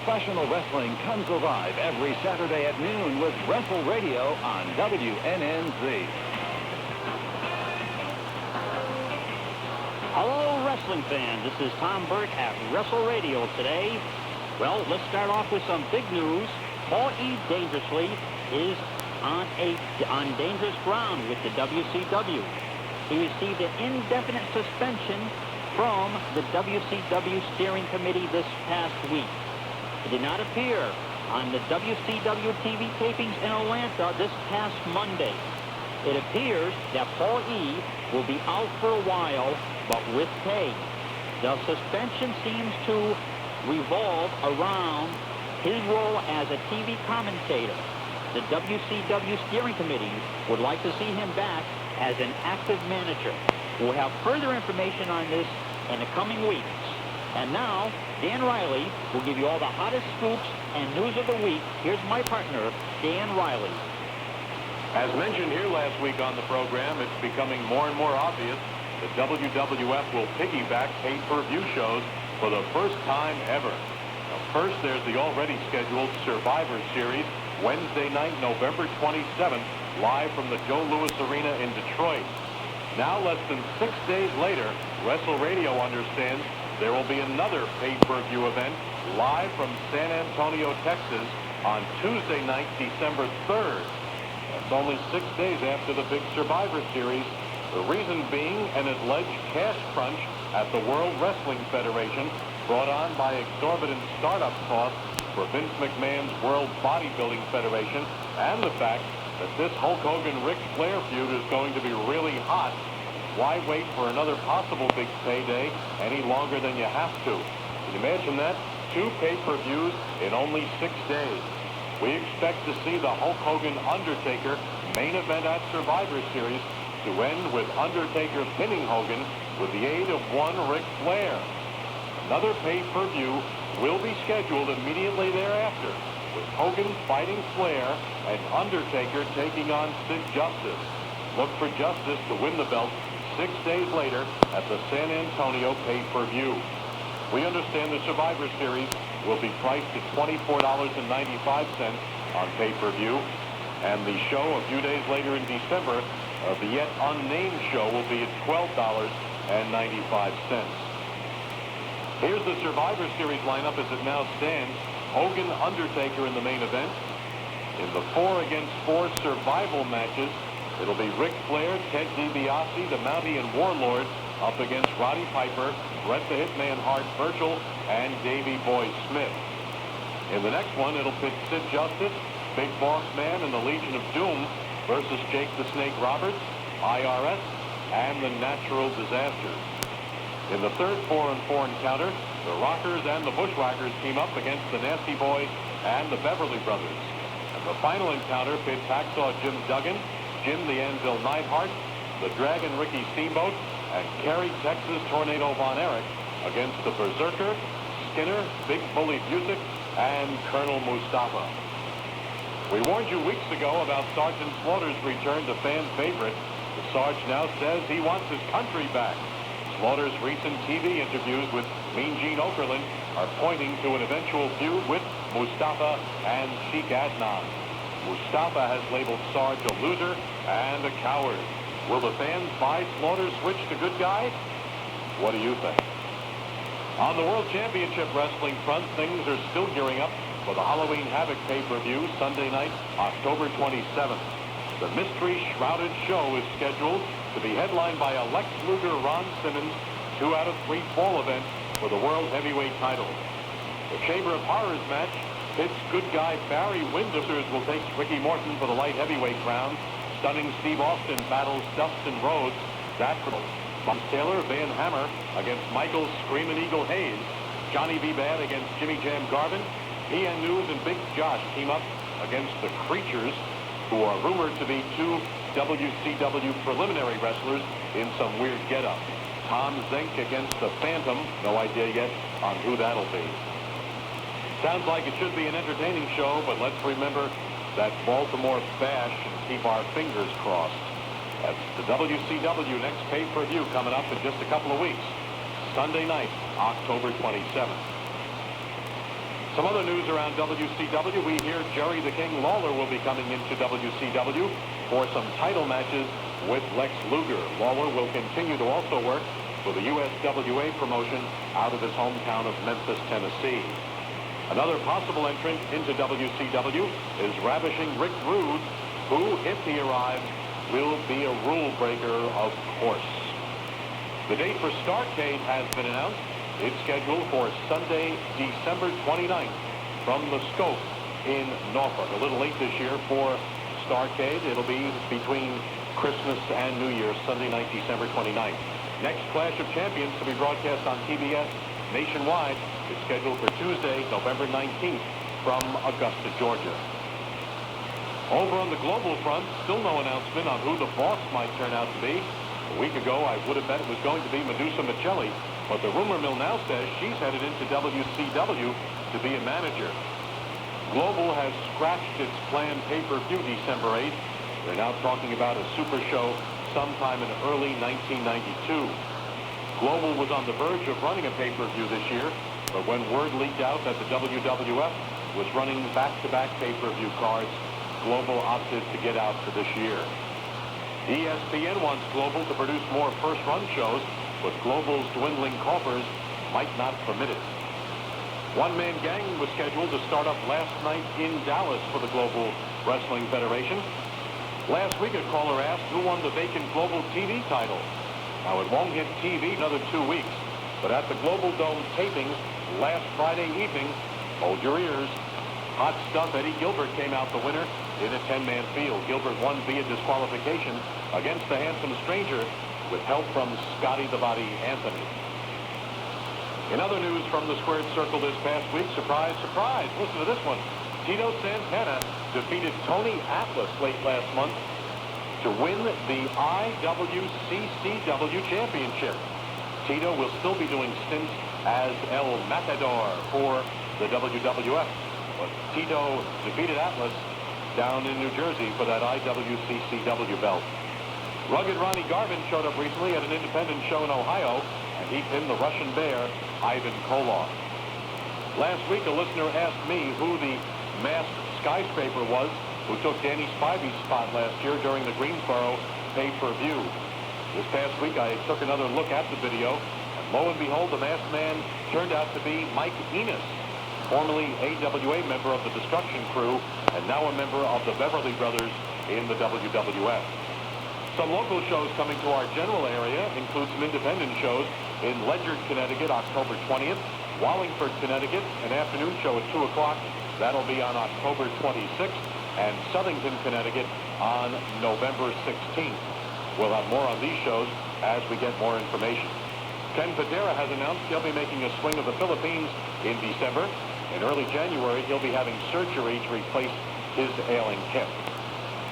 Professional wrestling comes alive every Saturday at noon with WrestleRadio on WNNZ. Hello, wrestling fans. This is Tom Burke at WrestleRadio today. Well, let's start off with some big news. Paul E. Dangerously is on dangerous ground with the WCW. He received an indefinite suspension from the WCW steering committee this past week. He did not appear on the WCW TV tapings in Atlanta this past Monday. It appears that Paul E. will be out for a while, but with pay. The suspension seems to revolve around his role as a TV commentator. The WCW steering committee would like to see him back as an active manager. We'll have further information on this in the coming weeks. And now, Dan Reilly will give you all the hottest scoops and news of the week. Here's my partner, Dan Reilly. As mentioned here last week on the program, it's becoming more and more obvious that WWF will piggyback pay-per-view shows for the first time ever. Now, first, there's the already scheduled Survivor Series, Wednesday night, November 27th, live from the Joe Louis Arena in Detroit. Now, less than 6 days later, WrestleRadio understands there will be another pay-per-view event live from San Antonio, Texas on Tuesday night, December 3rd. That's only 6 days after the big Survivor Series. The reason being an alleged cash crunch at the World Wrestling Federation brought on by exorbitant startup costs for Vince McMahon's World Bodybuilding Federation, and the fact that this Hulk Hogan-Ric Flair feud is going to be really hot. Why wait for another possible big payday any longer than you have to? Can you imagine that? 2 pay-per-views in only 6 days. We expect to see the Hulk Hogan-Undertaker main event at Survivor Series to end with Undertaker pinning Hogan with the aid of one Ric Flair. Another pay-per-view will be scheduled immediately thereafter, with Hogan fighting Flair and Undertaker taking on Sid Justice. Look for Justice to win the belt 6 days later at the San Antonio pay-per-view. We understand the Survivor Series will be priced at $24.95 on pay-per-view, and the show a few days later in December, the yet unnamed show, will be at $12.95. Here's the Survivor Series lineup as it now stands. Hogan, Undertaker in the main event. In the 4-against-4 survival matches, it'll be Ric Flair, Ted DiBiase, the Mountie and Warlord up against Roddy Piper, Bret the Hitman Hart Virgil, and Davey Boy Smith. In the next one, it'll pit Sid Justice, Big Boss Man, and the Legion of Doom versus Jake the Snake Roberts, IRS, and the Natural Disasters. In the third 4-on-4 encounter, the Rockers and the Bushwhackers team up against the Nasty Boys and the Beverly Brothers. And the final encounter pits Hacksaw Jim Duggan, Jim the Anvil Neidhart, the Dragon Ricky Steamboat, and Kerry Texas Tornado Von Erich against the Berserker, Skinner, Big Bully Busick, and Colonel Mustafa. We warned you weeks ago about Sergeant Slaughter's return to fan favorite. The Sarge now says he wants his country back. Slaughter's recent TV interviews with Mean Gene Okerlund are pointing to an eventual feud with Mustafa and Sheik Adnan. Mustafa has labeled Sarge a loser and a coward. Will the fans buy Slaughter's switch to good guy? What do you think? On the World Championship Wrestling front, things are still gearing up for the Halloween Havoc pay-per-view Sunday night, October 27th. The mystery-shrouded show is scheduled to be headlined by a Lex Luger-Ron Simmons 2 out of 3 fall event for the World Heavyweight title. The Chamber of Horrors match pits good guy Barry Windham will take Ricky Morton for the light heavyweight crown. Stunning Steve Austin battles Dustin Rhodes. That Bob Taylor, Van Hammer against Michael Screamin' Eagle Hayes. Johnny B. Bad against Jimmy Jam Garvin. PN News and Big Josh team up against the Creatures, who are rumored to be 2 WCW preliminary wrestlers in some weird getup. Tom Zink against the Phantom. No idea yet on who that'll be. Sounds like it should be an entertaining show, but let's remember that Baltimore bash and keep our fingers crossed. That's the WCW next pay-per-view coming up in just a couple of weeks. Sunday night, October 27th. Some other news around WCW. We hear Jerry the King Lawler will be coming into WCW for some title matches with Lex Luger. Lawler will continue to also work for the USWA promotion out of his hometown of Memphis, Tennessee. Another possible entrant into WCW is Ravishing Rick Rude, who, if he arrives, will be a rule breaker, of course. The date for Starrcade has been announced. It's scheduled for Sunday, December 29th from the Scope in Norfolk. A little late this year for Starrcade. It'll be between Christmas and New Year's, Sunday night, December 29th. Next Clash of Champions to be broadcast on TBS nationwide is scheduled for Tuesday, November 19th from Augusta, Georgia. Over on the global front, still no announcement on who the boss might turn out to be. A week ago, I would have bet it was going to be Medusa Michelli, but the rumor mill now says she's headed into WCW to be a manager. Global has scratched its planned pay-per-view December 8th. They're now talking about a super show sometime in early 1992. Global was on the verge of running a pay-per-view this year, but when word leaked out that the WWF was running back-to-back pay-per-view cards, Global opted to get out for this year. ESPN wants Global to produce more first-run shows, but Global's dwindling coffers might not permit it. One-man gang was scheduled to start up last night in Dallas for the Global Wrestling Federation. Last week, a caller asked who won the vacant Global TV title. Now, it won't hit TV another 2 weeks, but at the Global Dome tapings last Friday evening, hold your ears, hot stuff Eddie Gilbert came out the winner in a 10-man field. Gilbert won via disqualification against the Handsome Stranger with help from Scotty the Body Anthony. In other news from the Squared Circle this past week, surprise, surprise, listen to this one. Tito Santana defeated Tony Atlas late last month to win the IWCCW Championship. Tito will still be doing stints as El Matador for the WWF, but Tito defeated Atlas down in New Jersey for that IWCCW belt. Rugged Ronnie Garvin showed up recently at an independent show in Ohio, and he pinned the Russian Bear, Ivan Koloff. Last week, a listener asked me who the masked skyscraper was who took Danny Spivey's spot last year during the Greensboro pay-per-view. This past week, I took another look at the video, and lo and behold, the masked man turned out to be Mike Enos, formerly AWA member of the Destruction Crew, and now a member of the Beverly Brothers in the WWF. Some local shows coming to our general area include some independent shows in Ledyard, Connecticut, October 20th. Wallingford, Connecticut, an afternoon show at 2 o'clock. That'll be on October 26th. And Southington, Connecticut on November 16th. We'll have more on these shows as we get more information. Ken Patera has announced he'll be making a swing of the Philippines in December. In early January, he'll be having surgery to replace his ailing hip.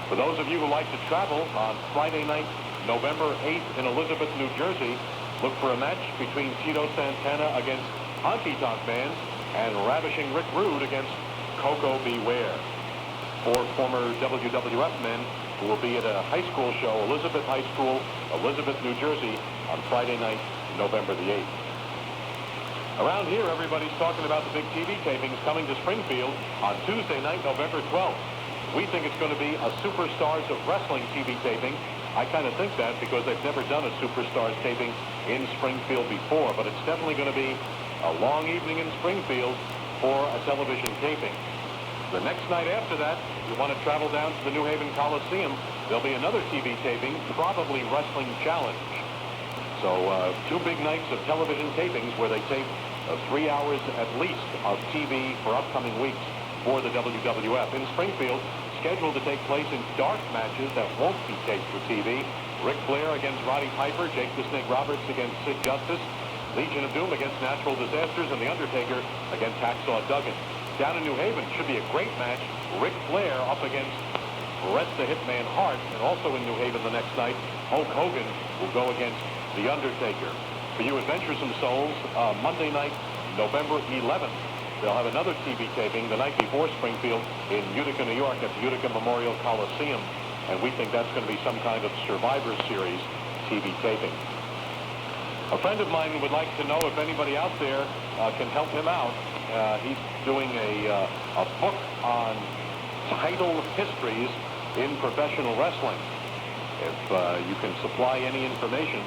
For those of you who like to travel, on Friday night, November 8th in Elizabeth, New Jersey, look for a match between Tito Santana against Honky Tonk Man and Ravishing Rick Rude against Coco Beware. 4 former WWF men who will be at a high school show, Elizabeth High School, Elizabeth, New Jersey, on Friday night, November the 8th. Around here, everybody's talking about the big TV tapings coming to Springfield on Tuesday night, November 12th. We think it's going to be a Superstars of Wrestling TV taping. I kind of think that because they've never done a Superstars taping in Springfield before, but it's definitely going to be a long evening in Springfield for a television taping. The next night after that, you want to travel down to the New Haven Coliseum, there'll be another TV taping, probably Wrestling Challenge. So 2 big nights of television tapings where they tape 3 hours at least of TV for upcoming weeks for the WWF. In Springfield, scheduled to take place in dark matches that won't be taped for TV. Ric Flair against Roddy Piper, Jake the Snake Roberts against Sid Justice, Legion of Doom against Natural Disasters, and The Undertaker against Hacksaw Duggan. Down in New Haven should be a great match. Ric Flair up against Bret the Hitman Hart, and also in New Haven the next night, Hulk Hogan will go against The Undertaker. For you adventuresome souls, Monday night, November 11th, they'll have another TV taping the night before Springfield in Utica, New York at the Utica Memorial Coliseum. And we think that's going to be some kind of Survivor Series TV taping. A friend of mine would like to know if anybody out there can help him out. He's doing a book on title histories in professional wrestling. If you can supply any information,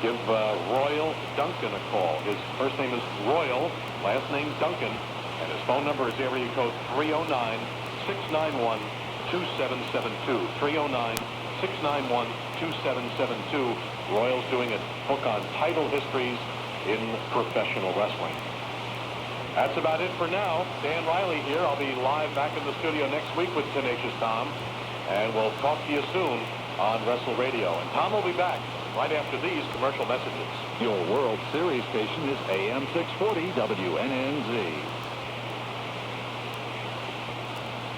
give Royal Duncan a call. His first name is Royal, last name Duncan, and his phone number is area code 309-691-2772. 309-691-2772. Royal's doing a book on title histories in professional wrestling. That's about it for now. Dan Reilly here. I'll be live back in the studio next week with Tenacious Tom, and we'll talk to you soon on WrestleRadio. And Tom will be back right after these commercial messages. Your World Series station is AM 640 WNNZ.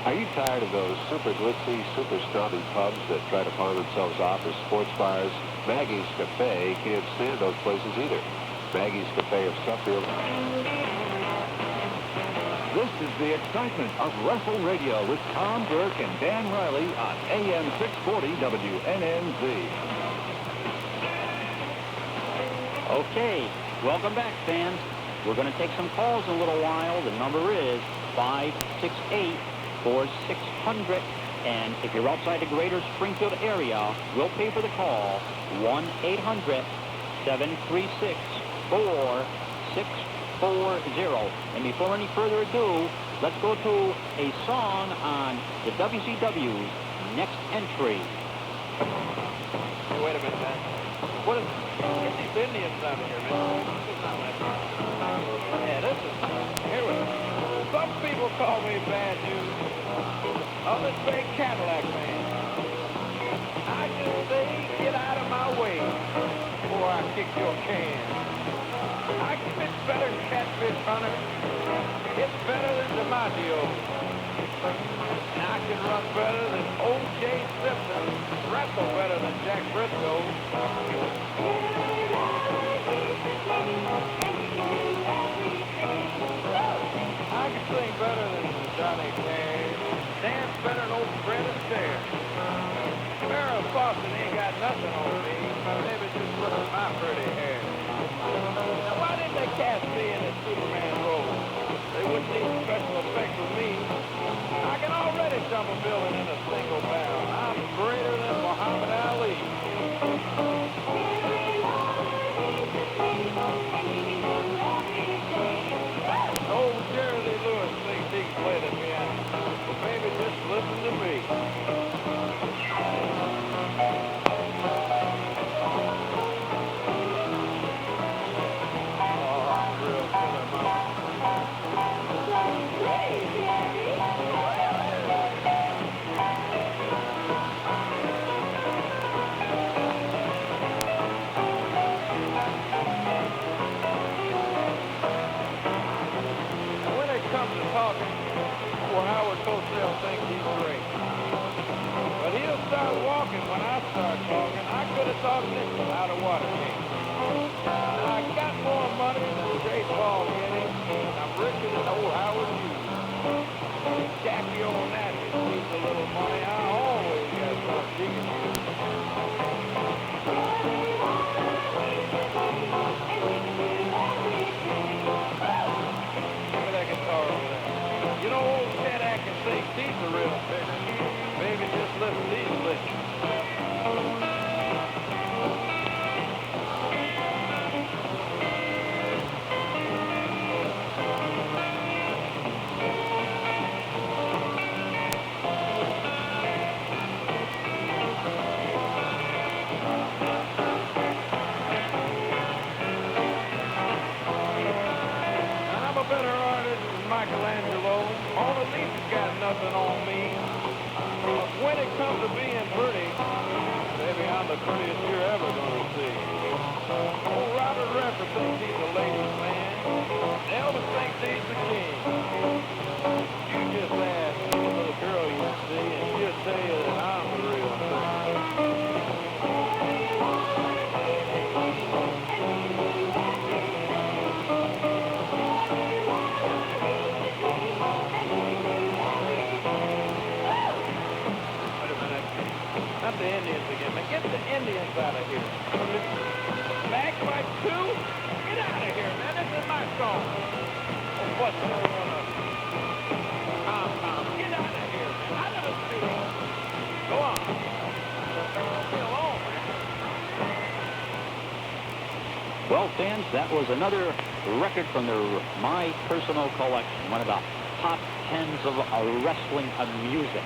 Are you tired of those super glitzy, super snobby pubs that try to pawn themselves off as sports bars? Maggie's Cafe can't stand those places either. Maggie's Cafe of Suffield. This is the excitement of WrestleRadio with Tom Burke and Dan Reilly on AM 640 WNNZ. Okay, welcome back, fans. We're going to take some calls in a little while. The number is 568-4600. And if you're outside the greater Springfield area, we'll pay for the call. 1-800-736-4640. And before any further ado, let's go to a song on the WCW's next entry. Hey, wait a minute, man. What is... Get these Indians out of here, man. This is not my turn. Yeah, this is... Here we go. Some people call me bad news. I'm this big Cadillac man. I just say, get out of my way before I kick your can. I can fish better than Catfish Hunter. It's better than DiMaggio. And I can run better than O.J. Simpson. Wrestle better than Jack Briscoe. I can sing better than Johnny Cash. Dance better than old Fred Astaire. Farrah Fawcett ain't got nothing on me. Maybe just look at my pretty hair. Now, why didn't they cast me in a Superman role? They wouldn't need special effects with me. I can already jump a building in a single bound. I'm greater than Muhammad Ali. Old Jerry Lee Lewis thinks he can play the piano. But maybe just listen to me. Thinks he's great. But he'll start walking when I start talking. I could have talked Nixon out of Watergate. I got more money than J. Paul Getty. I'm richer than old Howard Hughes. Jackie O'Natty needs a little money. I always got some she can use. Give me that guitar over there. You know, old Ted Atkins thinks he's a real figure. Maybe just listen to these licks. I'm a better artist than Michelangelo. Mona Lisa's got nothing on me. But when it comes to being pretty, baby, I'm the prettiest you're ever gonna see. Old Robert Redford thinks he's a ladies' man. Elvis thinks he's the king. You just ask any little girl you see, and she'll tell you that I'm the real thing. Not the Indians again, man. Get the Indians out of here. Bagpipe 2? Get out of here, man. This is my song. What? Tom, get out of here, man. Out of the studio. Go on. Leave me alone, man. Well, fans, that was another record from my personal collection. One of the top 10s of wrestling music.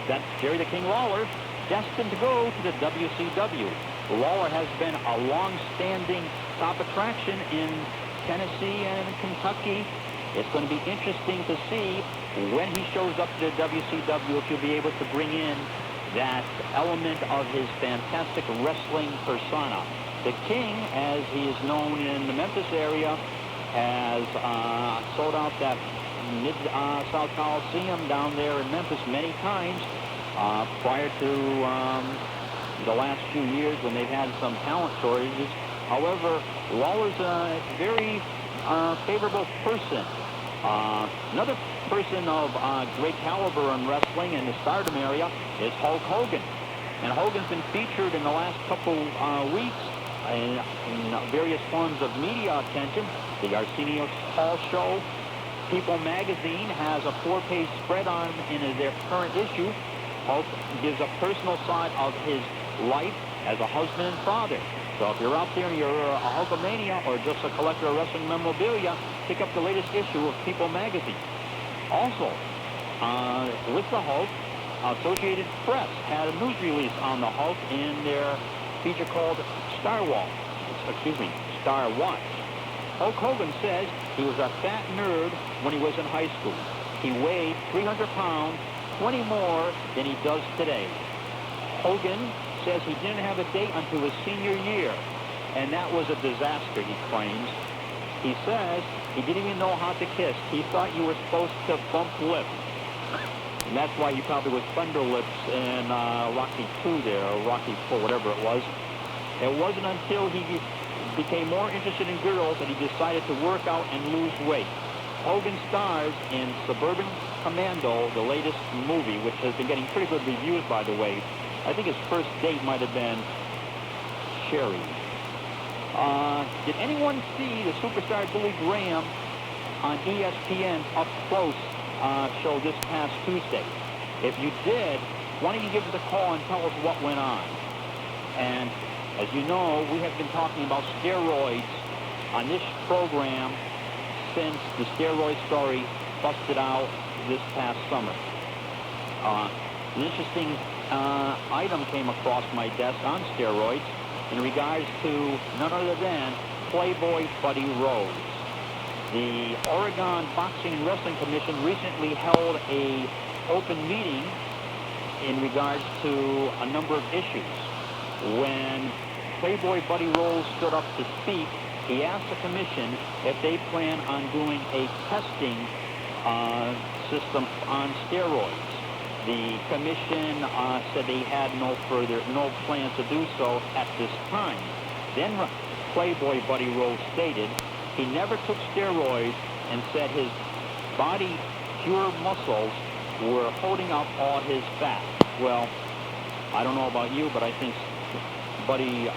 That's Jerry the King Lawler, destined to go to the WCW. Lawler has been a long-standing top attraction in Tennessee and Kentucky. It's going to be interesting to see when he shows up to the WCW if he'll be able to bring in that element of his fantastic wrestling persona. The King, as he is known in the Memphis area, has sold out that Mid-South Coliseum down there in Memphis many times prior to the last few years when they've had some talent shortages. However, Lawler's a very favorable person. Another person of great caliber in wrestling in the Stardom area is Hulk Hogan. And Hogan's been featured in the last couple weeks in various forms of media attention. The Arsenio Hall Show. People magazine has a 4-page spread on him in their current issue. Hulk gives a personal side of his life as a husband and father. So if you're out there and you're a Hulkamania or just a collector of wrestling memorabilia, pick up the latest issue of People magazine. Also, with the Hulk, Associated Press had a news release on the Hulk in their feature called Star Watch. Hulk Hogan says he was a fat nerd when he was in high school. He weighed 300 pounds, 20 more than he does today. Hogan says he didn't have a date until his senior year, and that was a disaster, he claims. He says he didn't even know how to kiss. He thought you were supposed to bump lips. And that's why he probably was Thunder Lips in Rocky II there, or Rocky IV, whatever it was. It wasn't until he became more interested in girls that he decided to work out and lose weight. Hogan stars in Suburban Commando, the latest movie, which has been getting pretty good reviews, by the way. I think his first date might have been Sherry. Did anyone see the superstar Billy Graham on ESPN's Up Close show this past Tuesday? If you did, why don't you give us a call and tell us what went on? And as you know, we have been talking about steroids on this program since the steroid story busted out this past summer. An interesting item came across my desk on steroids in regards to none other than Playboy Buddy Rose. The Oregon Boxing and Wrestling Commission recently held an open meeting in regards to a number of issues. When Playboy Buddy Rose stood up to speak, he asked the commission if they plan on doing a testing system on steroids. The commission said they had no plans to do so at this time. Then Playboy Buddy Rose stated he never took steroids and said his body pure muscles were holding up all his fat. Well, I don't know about you, but I think Buddy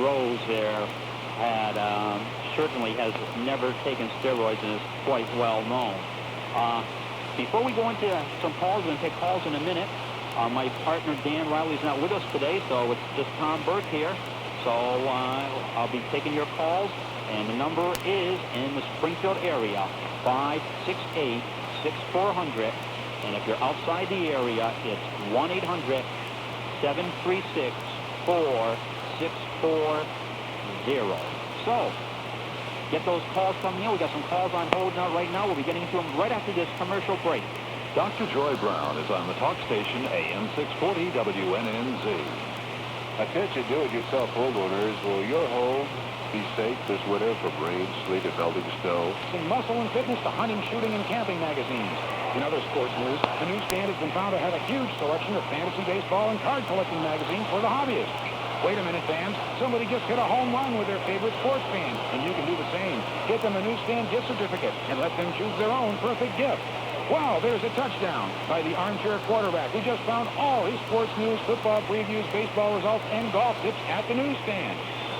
Rose there had certainly has never taken steroids and is quite well known. Before we go into some calls, we're going to take calls in a minute. My partner Dan Reilly is not with us today, so it's just Tom Burke here. So I'll be taking your calls, and the number is in the Springfield area, 568-6400. And if you're outside the area, it's 1-800-736-4640. So, get those calls coming in. We got some calls on hold now right now. We'll be getting to them right after this commercial break. Dr. Joy Brown is on the talk station AM 640 WNNZ. Attention do-it-yourself homeowners. Will your home be safe this winter from rain, sleet, and melting snow? From muscle and fitness to hunting, shooting, and camping magazines. In other sports news, the newsstand has been found to have a huge selection of fantasy baseball and card collecting magazines for the hobbyist. Wait a minute, fans. Somebody just hit a home run with their favorite sports fan, and you can do the same. Get them a newsstand gift certificate and let them choose their own perfect gift. Wow, there's a touchdown by the armchair quarterback who just found all his sports news, football previews, baseball results, and golf tips at the newsstand.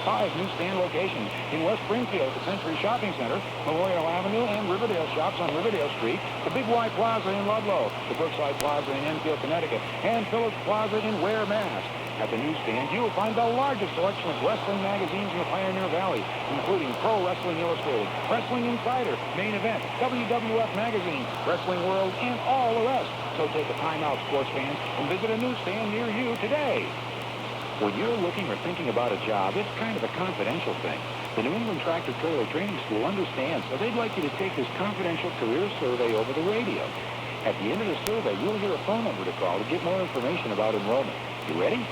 5 newsstand locations in West Springfield, the Century Shopping Center, Memorial Avenue, and Riverdale shops on Riverdale Street, the Big Y Plaza in Ludlow, the Brookside Plaza in Enfield, Connecticut, and Phillips Plaza in Ware, Mass. At the newsstand, you will find the largest selection of wrestling magazines in the Pioneer Valley, including Pro Wrestling Illustrated, Wrestling Insider, Main Event, WWF Magazine, Wrestling World, and all the rest. So take a time out, sports fans, and visit a newsstand near you today. When you're looking or thinking about a job, it's kind of a confidential thing. The New England Tractor Trailer Training School understands, so they'd like you to take this confidential career survey over the radio. At the end of the survey, you'll hear a phone number to call to get more information about enrollment. You ready?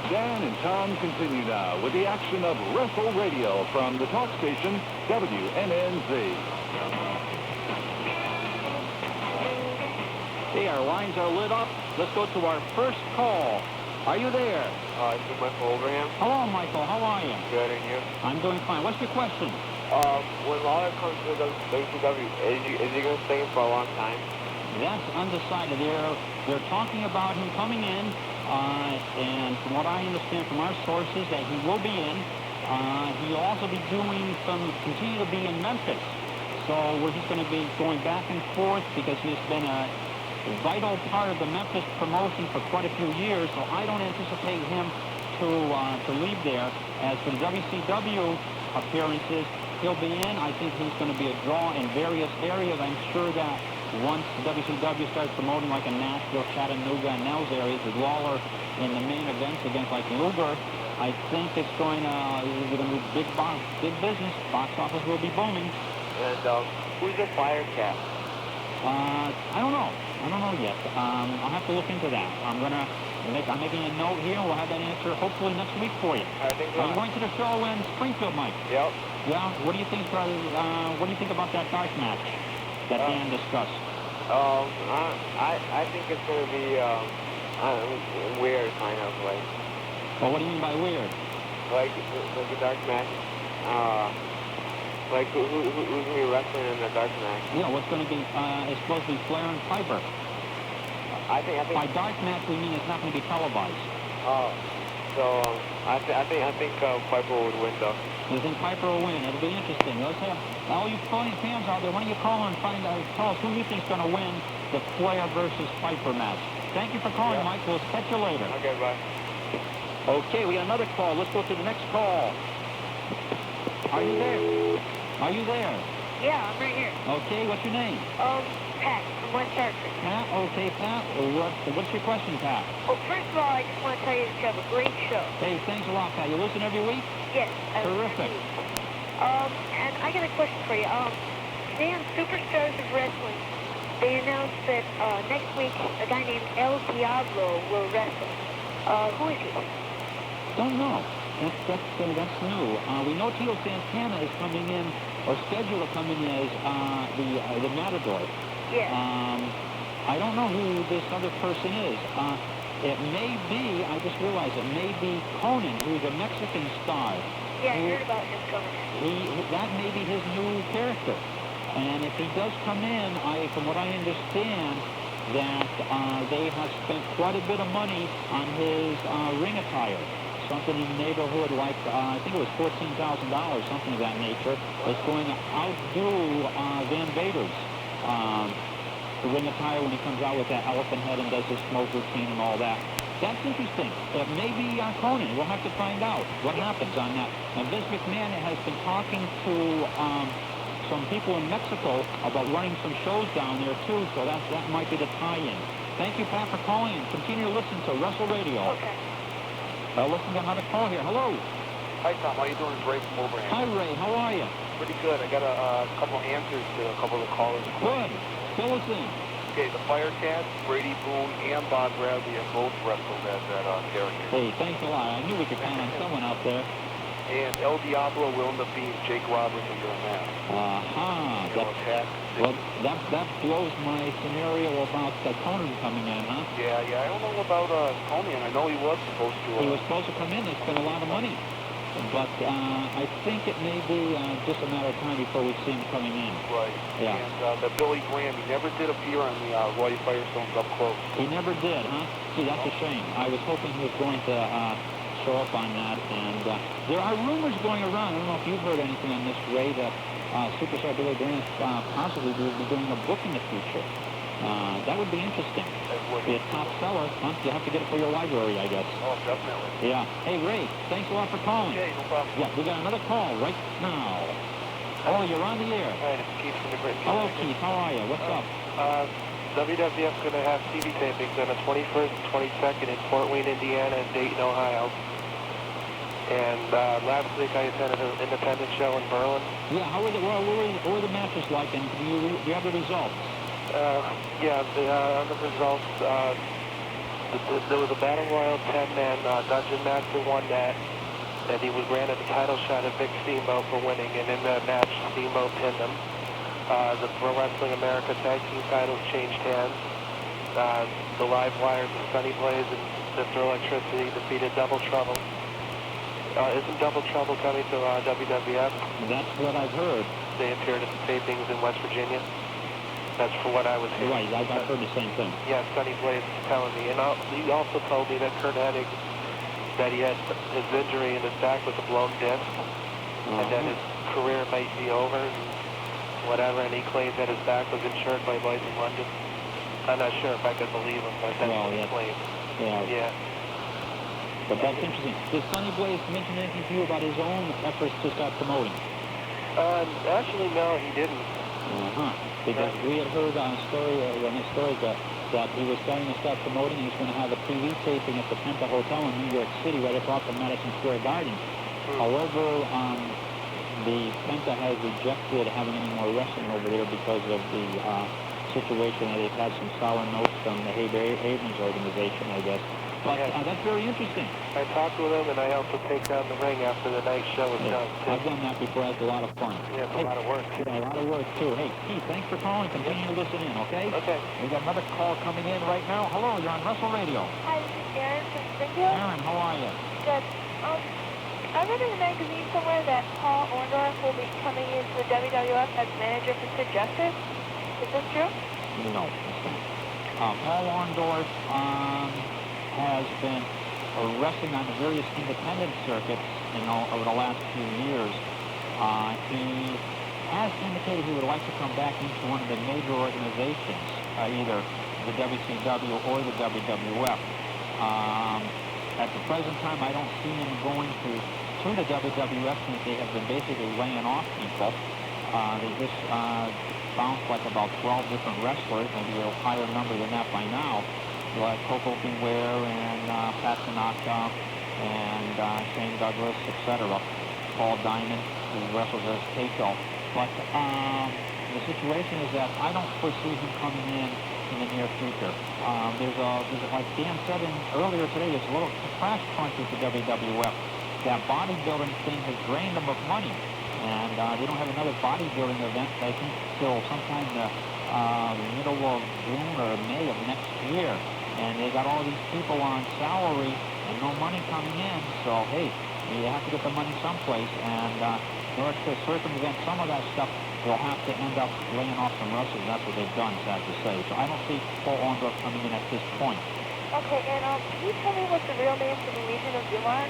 Dan and Tom continue now with the action of WrestleRadio from the talk station WNNZ. Okay, our lines are lit up. Let's go to our first call. Are you there? This is Michael Overham. Hello, Michael. How are you? Good, and you? I'm doing fine. What's your question? When Lawler comes to the WCW, is he going to stay in for a long time? That's undecided. They're talking about him coming in, and from what I understand from our sources, that he will be in. He'll also be continue to be in Memphis. So we're just going to be going back and forth because he's been a vital part of the Memphis promotion for quite a few years. So I don't anticipate him to leave there. As for the WCW appearances, he'll be in. I think he's going to be a draw in various areas. I'm sure that once the WCW starts promoting like in Nashville, Chattanooga, and those areas, with Lawler in the main events against like Luger, I think it's going to be big business. Box office will be booming. And who's the Fire Cat? I don't know. I don't know yet. I'll have to look into that. I'm making a note here. We'll have that answer hopefully next week for you. I think so. Are you going to the show in Springfield, Mike? Yep. Yeah. What do you think? What do you think about that dark match that Dan discussed? I think it's going to be weird, kind of like. Well, what do you mean by weird? Like the dark match. Like who's going to be wrestling in the dark match? Yeah. What's going to be? It's supposed to be Flair and Piper. I think. By dark match, we mean it's not going to be televised. Oh. So I think Piper would win though. You think Piper will win? It'll be interesting. Let's have all you fans out there. Why don't you call and tell us who you think's going to win the Flair versus Piper match? Thank you for calling, Mike. We'll catch you later. Okay, bye. Okay, we got another call. Let's go to the next call. Are you there? Are you there? Yeah, I'm right here. Okay, what's your name? Pat from West Hartford. Pat? Okay, Pat. What's your question, Pat? Well, first of all, I just want to tell you that you have a great show. Hey, thanks a lot, Pat. You listen every week? Yes. Terrific. And I got a question for you. Today on Superstars of Wrestling, they announced that next week a guy named El Diablo will wrestle. Who is he? Don't know. That's new. We know Tito Santana is coming in, or scheduled to come in as the Matador. Yeah. I don't know who this other person is. It may be, I just realized, it may be Conan, who's a Mexican star. Yeah, I heard about him coming. That may be his new character. And if he does come in, from what I understand, that they have spent quite a bit of money on his ring attire. Something in the neighborhood like, I think it was $14,000, something of that nature. It's going to outdo Van Vader's ring attire when he comes out with that elephant head and does his smoke routine and all that. That's interesting. It may be Conan. We'll have to find out what happens on that. And Vince McMahon has been talking to some people in Mexico about running some shows down there, too, so that might be the tie-in. Thank you, Pat, for calling, and continue to listen to WrestleRadio. Okay. Listen, got another call here. Hello. Hi, Tom. How you doing? It's Ray from Overham. Hi, Ray. How are you? Pretty good. I got a couple answers to a couple of the callers. Good. Fill us in. Okay, the Firecats, Brady Boone, and Bob Bradley have both wrestled as that character. Hey, thanks a lot. I knew we could count on someone out there. And El Diablo will end up being Jake Roberts and your man. Well, that blows my scenario about Conan coming in, huh? Yeah. I don't know about Conan. I know he was supposed to. He was supposed to come in. They spent a lot of money. But I think it may be just a matter of time before we see him coming in. Right. Yeah. And the Billy Graham, he never did appear on the Roy Firestone's Up Close. He never did, huh? See, that's a shame. I was hoping he was going to show up on that. And there are rumors going around. I don't know if you've heard anything on this, Ray, that Superstar Billy Graham possibly will be doing a book in the future. That would be interesting. It would. Be a top seller. Huh? You have to get it for your library, I guess. Oh, definitely. Yeah. Hey, Ray, thanks a lot for calling. Okay, no problem. Yeah, we got another call right now. Oh, you're on the air. All right, it's Keith from the Britain. Hello, Keith. How are you? What's up? WWF's going to have TV tapings on the 21st and 22nd in Fort Wayne, Indiana, and Dayton, Ohio. And last week I attended an independent show in Berlin. Yeah, how were the matches like, and do you have the results? On the results, there was a Battle Royal 10-man dungeon match for won that, and he was granted a title shot at Vic Steamboat for winning, and in that match, Steamboat pinned him. The Pro Wrestling America Tag Team titles changed hands. The Live Wires of Sunny Blaze and Mr. Electricity defeated Double Trouble. Isn't Double Trouble coming to WWF? That's what I've heard. They appeared at the tapings in West Virginia. That's for what I was hearing. Right, I've heard the same thing. Yeah, Sonny Blaze was telling me. And he also told me that Kurt Hennig, that he had his injury in his back with a blown disc, and that his career might be over, and whatever, and he claimed that his back was insured by Lloyd's in London. I'm not sure if I could believe him, but that's what he claimed. Yeah. But that's interesting. Did Sonny Blaze mention anything to you about his own efforts to start promoting? Actually, no, he didn't. Because we had heard on a story, that he was starting to start promoting. He was going to have a TV taping at the Penta Hotel in New York City, right across from Madison Square Garden. However, the Penta has rejected having any more wrestling over there because of the situation that they've had some sour notes from the Abrams organization, I guess. But that's very interesting. I talked with him, and I also take down the ring after the night show was done. I've done that before. That's a lot of fun. Yeah, it's a lot of work. Yeah, a lot of work, too. Hey, Keith, thanks for calling. Continue to listen in, okay? Okay. We got another call coming in right now. Hello, you're on WrestleRadio. Hi, this is Aaron from Springfield. Aaron, how are you? Good. I read in the magazine somewhere that Paul Orndorff will be coming into the WWF as manager for Sid Justice. Is this true? No. Paul Orndorff has been wrestling on the various independent circuits, over the last few years. He has indicated he would like to come back into one of the major organizations, either the WCW or the WWF. At the present time, I don't see him going to the WWF since they have been basically laying off people. They just bounced like about 12 different wrestlers, maybe a higher number than that by now, like Coco Beware and Pat Tanaka and Shane Douglas, etc. Paul Diamond, who wrestles as Keiko. But the situation is that I don't foresee him coming in the near future. There's like Dan said earlier today, there's a little crash punch with the WWF. That bodybuilding thing has drained them of money, and they don't have another bodybuilding event, I think, till sometime the middle of June or May of next year. And they got all these people on salary and no money coming in, so hey, you have to get the money someplace, and in order to circumvent some of that stuff, they'll have to end up laying off some wrestlers. That's what they've done, sad to say. So I don't see Paul Orndorff coming in at this point. Okay, and can you tell me what the real name for the Legion of Doom are?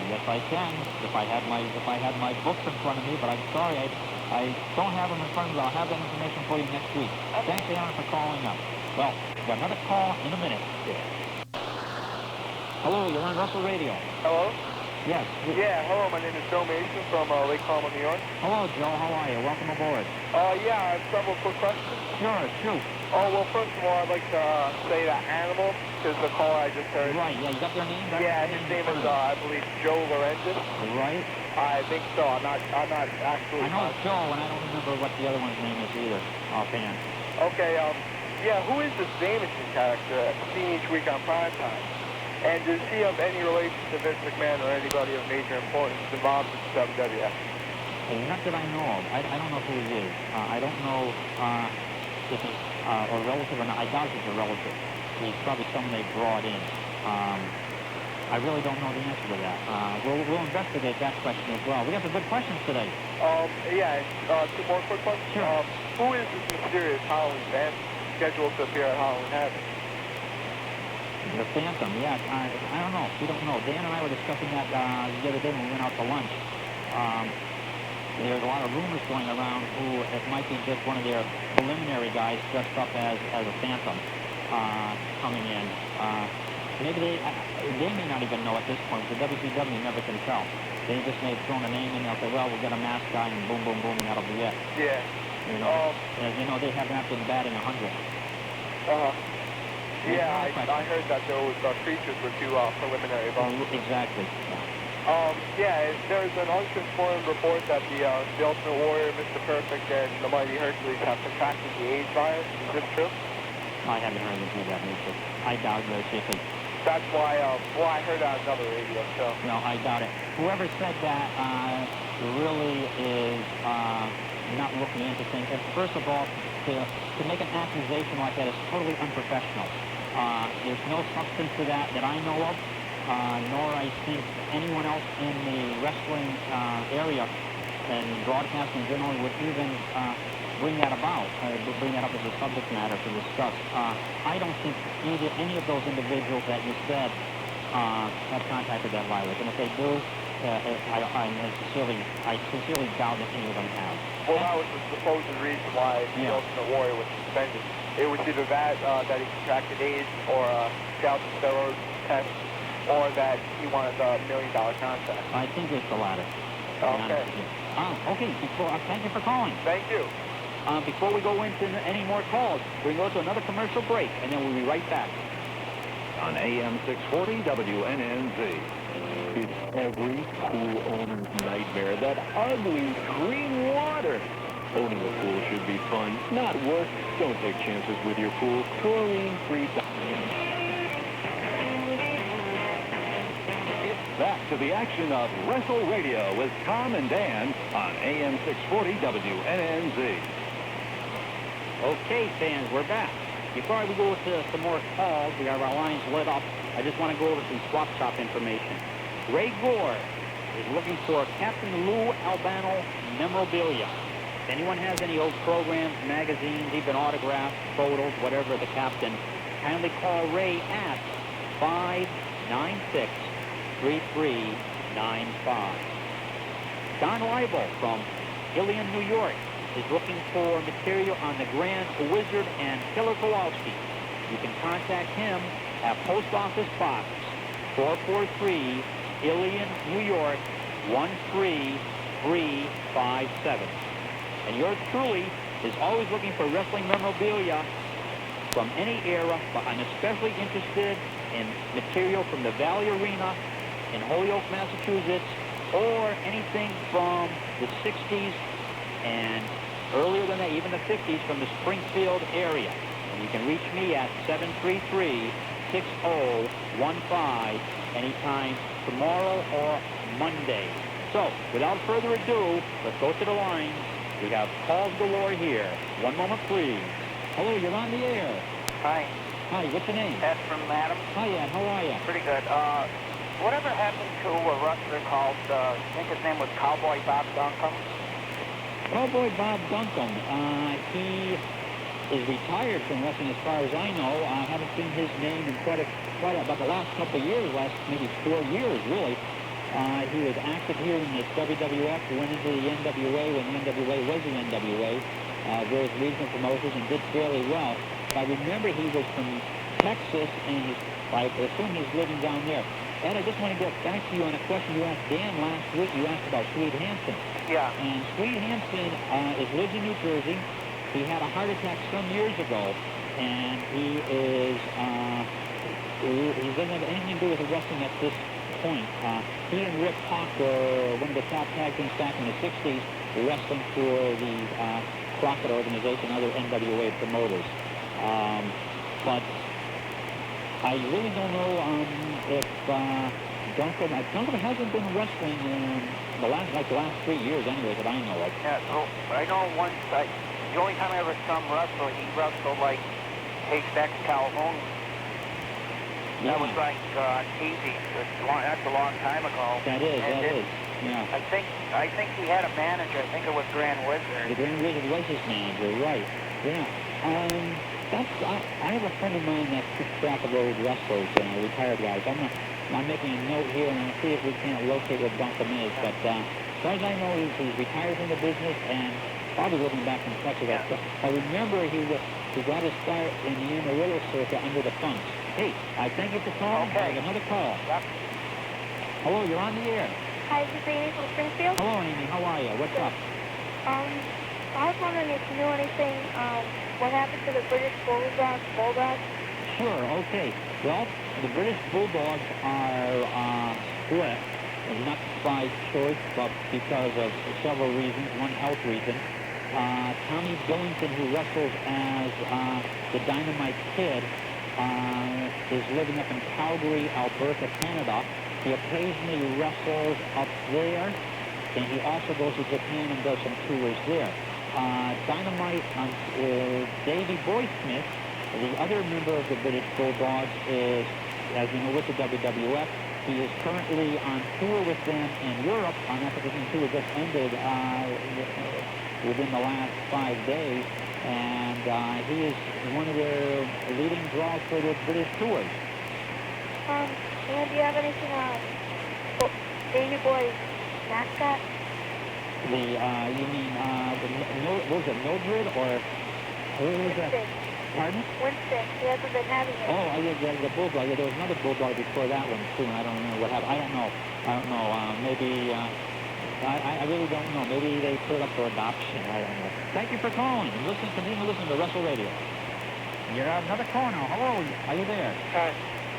Yes, I can. If I had my books in front of me, but I'm sorry, I don't have them in front of me. I'll have that information for you next week. Okay. Thanks, Aaron, for calling up. Well, we've got another call in a minute. Hello, you're on WrestleRadio. Hello? Yes. Yeah, hello, my name is Joe Mason from Lake Carmel, New York. Hello, Joe, how are you? Welcome aboard. Yeah, I have several quick questions. Sure, shoot. Oh, well, first of all, I'd like to say that Animal is the caller I just heard. Right, yeah, you got their name? Yeah, his name is, I believe, Joe Lorenzus. Right. I think so. I'm not actually... I know it's Joe, and I don't remember what the other one's name is either, offhand. Okay, yeah, who is this Jameson character seen each week on primetime? And does he have any relation to Vince McMahon or anybody of major importance involved with the WWF? Not that I know of. I don't know who he is. I don't know if he's a relative or not. I doubt he's a relative. He's probably someone they brought in. I really don't know the answer to that. We'll investigate that question as well. We got some good questions today. Yeah, two more quick questions. Sure. Who is this mysterious Halloween band scheduled to appear at Halloween Havoc? The Phantom, yeah. I don't know. We don't know. Dan and I were discussing that the other day when we went out to lunch. There's a lot of rumors going around who it might be just one of their preliminary guys dressed up as a Phantom coming in. Maybe they may not even know at this point. The WCW never can tell. They just may have thrown a name in. They'll say, well, we'll get a masked guy and boom, boom, boom, and that'll be it. Yeah. You know, they have not been batting 100. Yeah, I heard that those creatures were too preliminary. Exactly. Yeah, there's an unconfirmed report that the Ultimate Warrior, Mr. Perfect, and the Mighty Hercules have contracted the AIDS virus. Is this true? I haven't heard anything of that nature. I doubt it very seriously. That's why, I heard on another radio show. No, I doubt it. Whoever said that really is not looking into things. And first of all, to make an accusation like that is totally unprofessional. There's no substance to that I know of, nor I think anyone else in the wrestling area and broadcasting generally would even bring that about, bring that up as a subject matter to discuss. I don't think either any of those individuals that you said have contacted that virus, and if they do, I sincerely doubt that any of them have. Well, that was the supposed reason why the Ultimate Warrior was suspended. It was either that he contracted AIDS, or failed the steroid test, or that he wanted a $1 million contract. I think it's the latter. Okay. Okay. Thank you for calling. Thank you. Before we go into any more calls, we're going to go to another commercial break, and then we'll be right back. On AM 640 WNNZ. It's every pool owner's nightmare, that ugly green water. Owning a pool should be fun, not work. Don't take chances with your pool. Chlorine-free. Back to the action of WrestleRadio with Tom and Dan on AM 640 WNNZ. Okay, fans, we're back. Before we go to some more calls, we have our lines lit up. I just want to go over some swap shop information. Ray Gore is looking for Captain Lou Albano memorabilia. If anyone has any old programs, magazines, even autographs, photos, whatever, the captain, kindly call Ray at 596-3395. Don Leibel from Ilion, New York, is looking for material on the Grand Wizard and Killer Kowalski. You can contact him at Post Office Box 443, Ilion, New York 13357. And yours truly is always looking for wrestling memorabilia from any era, but I'm especially interested in material from the Valley Arena in Holyoke, Massachusetts, or anything from the 60s and earlier than that, even the 50s, from the Springfield area. And you can reach me at 733-6015 anytime tomorrow or Monday. So, without further ado, let's go to the lines. We have calls galore here. One moment, please. Hello, you're on the air. Hi. Hi, what's your name? Ed from Adam. Hi, Ed. How are you? Pretty good. Whatever happened to a wrestler called, I think his name was Cowboy Bob Duncan? Cowboy Bob Duncan. He is retired from wrestling as far as I know. I haven't seen his name in quite about the last couple of years, last maybe 4 years, really. He was active here in the WWF, went into the NWA when the NWA was the NWA, various regional promotions, and did fairly well. I remember he was from Texas, and I assume he's living down there. Ed, I just want to get back to you on a question you asked Dan last week. You asked about Swede Hansen. Yeah. And Swede Hansen lives in New Jersey. He had a heart attack some years ago, and he doesn't have anything to do with wrestling at this point. He and Rick Hawk were one of the top tag teams back in the 60s, wrestling for the Crockett organization, other NWA promoters. But I really don't know if Duncan hasn't been wrestling in the last 3 years anyway that I know of. Yeah, so I know once, the only time I ever saw him wrestle, he wrestled like Haystack, California. Yeah. That was like on TV. That's a long time ago. That is. Yeah. I think he had a manager. I think it was Grand Wizard. The Grand Wizard was his manager, right? Yeah. I have a friend of mine that keeps track of old wrestlers, retired guys. I'm making a note here, and I'll see if we can't locate what Duncan is. But as far as I know, he's retired from the business and probably living back in Texas. Yeah. I remember he got his start in the Amarillo circuit under the Funks. Hey, I thank you for calling. Okay. I have another call. Yep. Hello, you're on the air. Hi, this is Amy from Springfield. Hello, Amy. How are you? What's up? I was wondering if you knew anything, what happened to the British Bulldogs? Sure, okay. Well, the British Bulldogs are split, and not by choice, but because of several reasons. One, health reason. Tommy Billington, who wrestles as the Dynamite Kid, is living up in Calgary, Alberta, Canada. He occasionally wrestles up there, and he also goes to Japan and does some tours there. Dynamite, Davey Boy Smith, the other member of the British Bulldogs, is, as you know, with the WWF. He is currently on tour with them in Europe. That particular tour just ended within the last 5 days, and he is one of their leading draws for the British tours. And do you have anything on Davey Boy's mascot? You mean, what was it, Mildred, or who was that? Pardon? Winston. He hasn't been having it. Oh, the Bulldog. Yeah, there was another Bulldog before that one, too, and I don't remember what happened. I don't know. Maybe, I really don't know. Maybe they put it up for adoption. I don't know. Thank you for calling. Continue to listen to WrestleRadio. You're on another call now. Hello, are you there? Hi.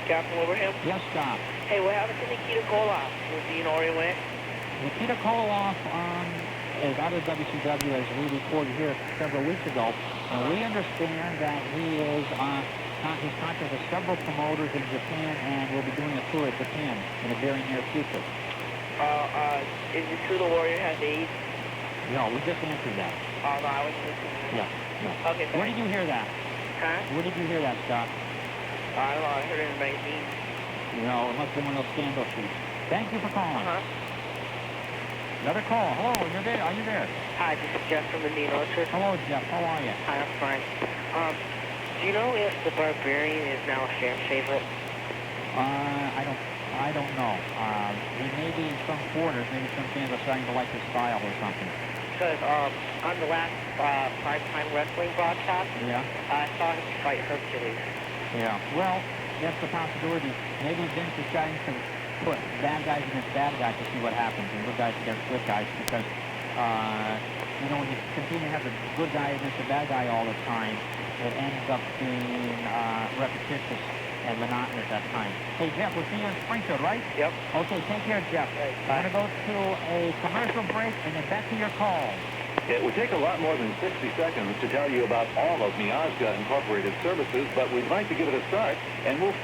Scott from Wilbraham? Yes, Scott. Hey, what happened to Nikita Koloff? Do you know where he went? Nikita Koloff is out of WCW, as we reported here several weeks ago. We understand that he is he's contracted with several promoters in Japan and will be doing a tour of Japan in the very near future. Is it true the Warrior has AIDS? No, we just answered that. Oh, no, I wasn't listening. Yeah. Okay, Where did you hear that? Huh? Where did you hear that, Scott? I don't know, I heard it in a magazine. No, it must have been one of those scandal sheets. Thank you for calling. Another call. Hello, you're there. Are you there? Hi, this is Jeff from the Mean Orchard. Hello, Jeff. How are you? Hi, I'm fine. Do you know if the Barbarian is now a fan favorite? I don't know. He may be in some quarters. Maybe some fans are starting to like his style or something. Because on the last Primetime Wrestling broadcast, I saw him fight Hercules. Yeah, well, that's the possibility. Maybe Vince is trying to put bad guys against bad guys to see what happens, and good guys against good guys, because, when you continue to have the good guy against the bad guy all the time, it ends up being repetitious and monotonous at times. Hey, Jeff, we'll see you in Springfield, right? Yep. Okay, take care, Jeff. I'm going to go to a commercial break and then back to your call. It would take a lot more than 60 seconds to tell you about all of Miazga Incorporated services, but we'd like to give it a start, and we'll...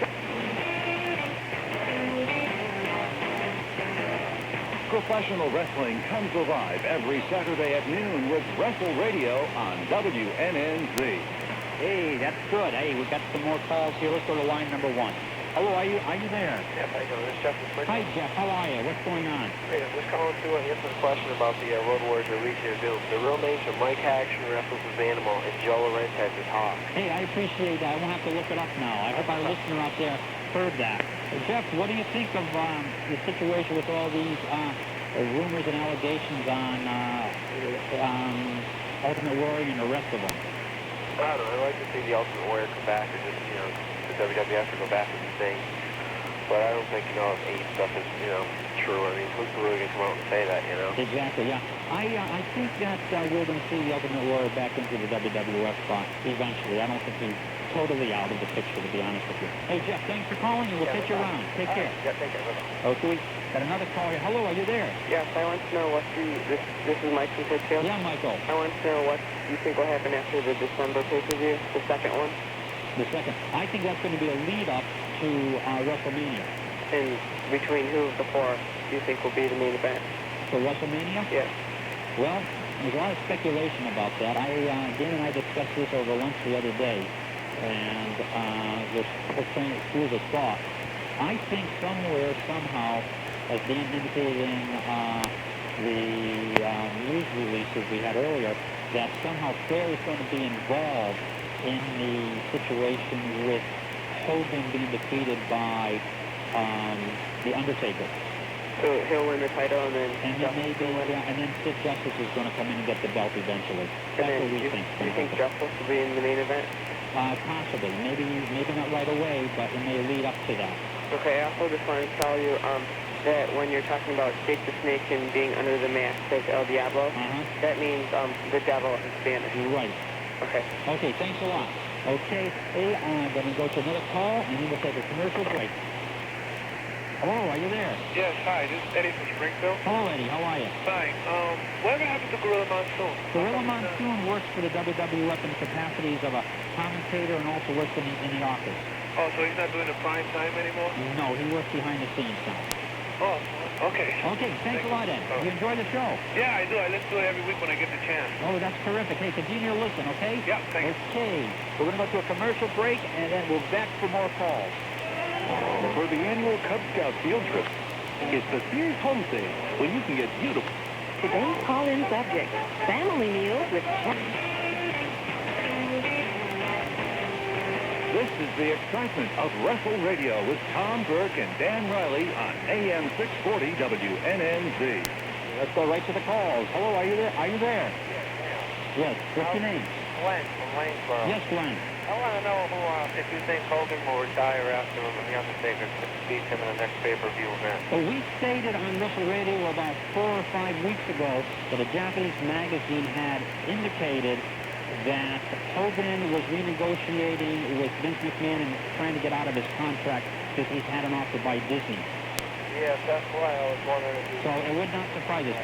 Professional wrestling comes alive every Saturday at noon with WrestleRadio on WNNZ. Hey, that's good. Hey, we've got some more calls here. Let's go to line number 1. Hello, are you there? Yeah, how you doing? This is Jeff from Springfield. Hi, Jeff. How are you? What's going on? Great. I'm just calling to answer the question about the Road Warriors or Legion of Doom. The real names are Mike Action, wrestles as Animal, and Joe Laurentez as Hawk. Hey, I appreciate that. I won't have to look it up now. I hope our listener out there heard that. Jeff, what do you think of the situation with all these rumors and allegations on Ultimate Warrior and the rest of them? I don't know. I'd like to see the Ultimate Warrior come back, or just, the WWF to go back with the thing. But I don't think, if AIDS stuff is, true. I mean, who's really going to come out and say that, Exactly, yeah. I think that we're going to see the Ultimate Warrior back into the WWF eventually. I don't think he's totally out of the picture, to be honest with you. Hey, Jeff, thanks for calling, and we'll pitch you around. Take care. Yeah, take care. Bye-bye. Okay, got another call here. Hello, are you there? Yes, I want to know what this is Mike from Pittsfield? Yeah, Michael. I want to know what you think will happen after the December pay-per-view, the second one. The second. I think that's going to be a lead-up to WrestleMania. And between who of the four do you think will be the main event? For WrestleMania? Yeah. Well, there's a lot of speculation about that. Dan and I discussed this over lunch the other day. and the whole thing through the thought. I think somewhere, somehow, as Dan indicated in the news releases we had earlier, that somehow Flair is going to be involved in the situation with Hogan being defeated by the Undertaker. So he'll win the title, and then maybe, and then Sid Justice is going to come in and get the belt eventually. That's what we think. Do you think Justice will be in the main event? Possibly. Maybe not right away, but it may lead up to that. Okay, I also just wanted to tell you that when you're talking about Jake the Snake and being under the mask as El Diablo, that means the devil in Spanish. Right. Okay. Okay, thanks a lot. Okay, hey, I'm going to go to another call, and then we'll take a commercial break. Hello, are you there? Yes, hi, this is Eddie from Springfield. Hello, Eddie, how are you? Fine. Whatever happened to Gorilla Monsoon? Gorilla Monsoon works for the WWF in the capacities of a commentator and also works in the office. Oh, so he's not doing the prime time anymore? No, he works behind the scenes now. Oh, okay. Okay, thanks a lot, Ed. You enjoy the show? Yeah, I do. I listen to it every week when I get the chance. Oh, that's terrific. Hey, continue to listen, okay? Yeah, thanks. Okay, we're going to go to a commercial break, and then we'll back for more calls. For the annual Cub Scout field trip, it's the Sears Home Sale, when you can get beautiful. Today's call-in subject, family meals with... This is the excitement of WrestleRadio with Tom Burke and Dan Reilly on AM 640 WNNZ. Let's go right to the calls. Hello, are you there? Are you there? Yes, what's your name? Glenn from Lanesboro. Yes, Glenn. I want to know if you think Hogan will retire after The Undertaker beats him in the next pay-per-view event. Well, we stated on WrestleRadio about 4 or 5 weeks ago that a Japanese magazine had indicated that Hogan was renegotiating with Vince McMahon and trying to get out of his contract because he's had an offer by Disney. Yes, that's why I was wondering if you... So it would not surprise us.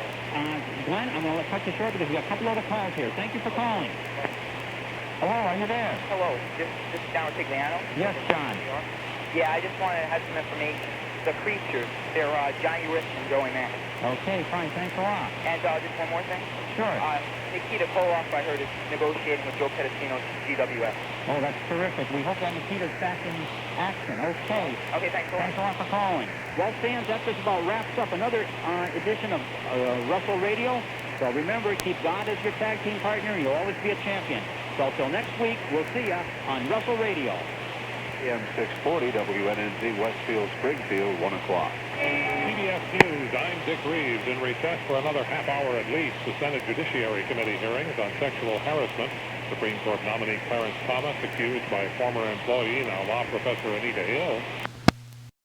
Glenn, I'm going to cut you short because we got a couple other calls here. Thank you for calling. Hello, are you there? Hello, this is John Tigliano. Yes, John. Yeah, I just wanted to have some information. The Creatures, they're Johnny Rich and Joey Mack. Okay, fine, thanks a lot. And just one more thing. Sure. Nikita Koloff, I heard, is negotiating with Joe Pedicino's GWF. Oh, that's terrific. We hope that Nikita's back in action. Okay. Okay, thanks a lot. Thanks a lot for calling. Well, fans, that just about wraps up another edition of WrestleRadio. So remember, keep God as your tag team partner, and you'll always be a champion. So till next week, we'll see ya on WrestleRadio. AM 640 WNNZ Westfield, Springfield, 1 o'clock. CBS News, I'm Dick Reeves. In recess for another half hour at least, the Senate Judiciary Committee hearings on sexual harassment. Supreme Court nominee Clarence Thomas accused by former employee, now law professor Anita Hill,